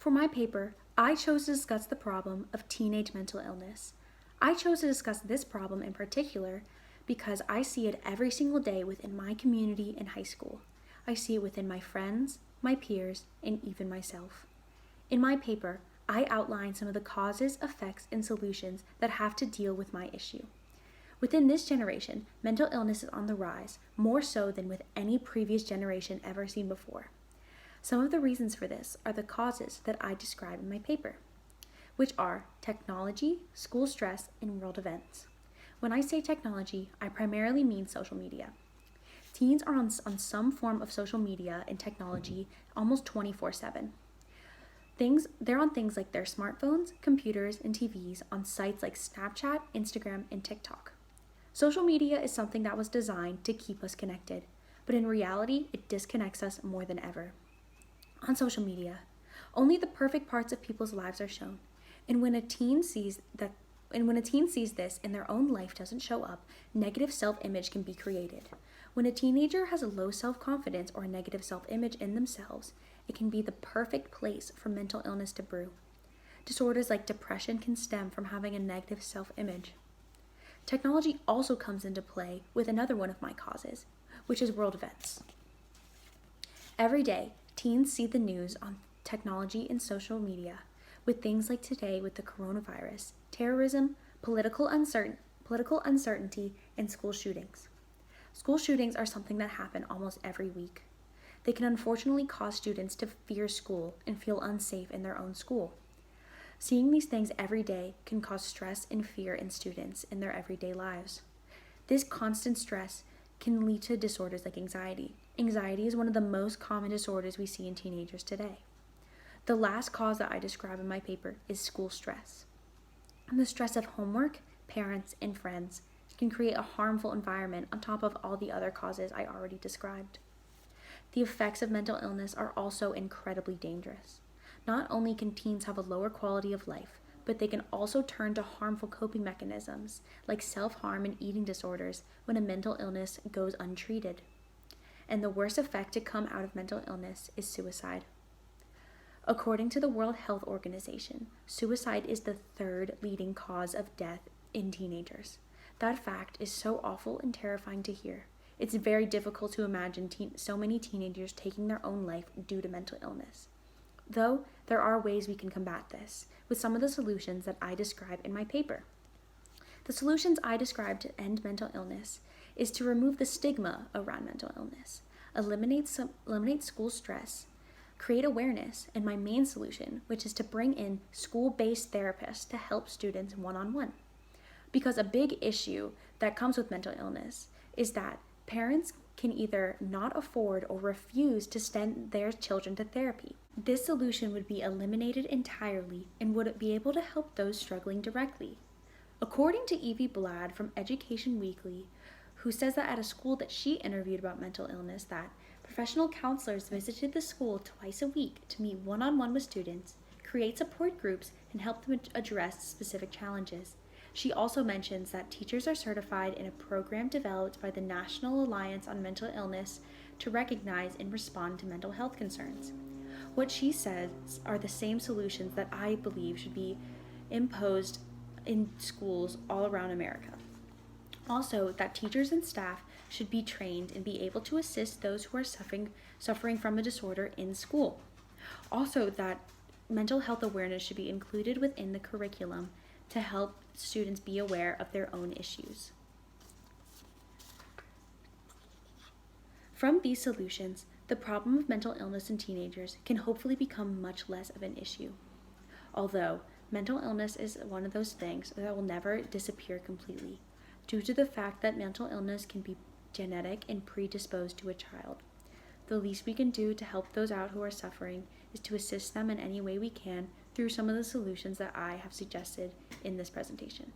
For my paper, I chose to discuss the problem of teenage mental illness. I chose to discuss this problem in particular because I see it every single day within my community in high school. I see it within my friends, my peers, and even myself. In my paper, I outline some of the causes, effects, and solutions that have to deal with my issue. Within this generation, mental illness is on the rise, more so than with any previous generation ever seen before. Some of the reasons for this are the causes that I describe in my paper, which are technology, school stress, and world events. When I say technology, I primarily mean social media. Teens are on some form of social media and technology almost 24/7. They're on things like their smartphones, computers, and TVs on sites like Snapchat, Instagram, and TikTok. Social media is something that was designed to keep us connected, but in reality, it disconnects us more than ever. On social media, only the perfect parts of people's lives are shown, and when a teen sees this and their own life doesn't show up, negative self-image can be created. When a teenager has a low self-confidence or a negative self-image in themselves, it can be the perfect place for mental illness to brew. Disorders like depression can stem from having a negative self-image. Technology also comes into play with another one of my causes, which is world events. Every day, teens see the news on technology and social media, with things like today with the coronavirus, terrorism, political uncertainty, and school shootings. School shootings are something that happen almost every week. They can unfortunately cause students to fear school and feel unsafe in their own school. Seeing these things every day can cause stress and fear in students in their everyday lives. This constant stress can lead to disorders like anxiety. Anxiety is one of the most common disorders we see in teenagers today. The last cause that I describe in my paper is school stress. And the stress of homework, parents, and friends can create a harmful environment on top of all the other causes I already described. The effects of mental illness are also incredibly dangerous. Not only can teens have a lower quality of life, but they can also turn to harmful coping mechanisms like self-harm and eating disorders when a mental illness goes untreated. And the worst effect to come out of mental illness is suicide. According to the World Health Organization, suicide is the third leading cause of death in teenagers. That fact is so awful and terrifying to hear. It's very difficult to imagine so many teenagers taking their own life due to mental illness. Though, there are ways we can combat this, with some of the solutions that I describe in my paper. The solutions I describe to end mental illness is to remove the stigma around mental illness, eliminate school stress, create awareness, and my main solution, which is to bring in school-based therapists to help students one-on-one. Because a big issue that comes with mental illness is that parents can either not afford or refuse to send their children to therapy. This solution would be eliminated entirely and would be able to help those struggling directly. According to Evie Blad from Education Weekly, who says that at a school that she interviewed about mental illness, that professional counselors visited the school twice a week to meet one-on-one with students, create support groups, and help them address specific challenges. She also mentions that teachers are certified in a program developed by the National Alliance on Mental Illness to recognize and respond to mental health concerns. What she says are the same solutions that I believe should be imposed in schools all around America. Also, that teachers and staff should be trained and be able to assist those who are suffering from a disorder in school. Also, that mental health awareness should be included within the curriculum to help students be aware of their own issues. From these solutions, the problem of mental illness in teenagers can hopefully become much less of an issue. Although, mental illness is one of those things that will never disappear completely, due to the fact that mental illness can be genetic and predisposed to a child. The least we can do to help those out who are suffering is to assist them in any way we can through some of the solutions that I have suggested in this presentation.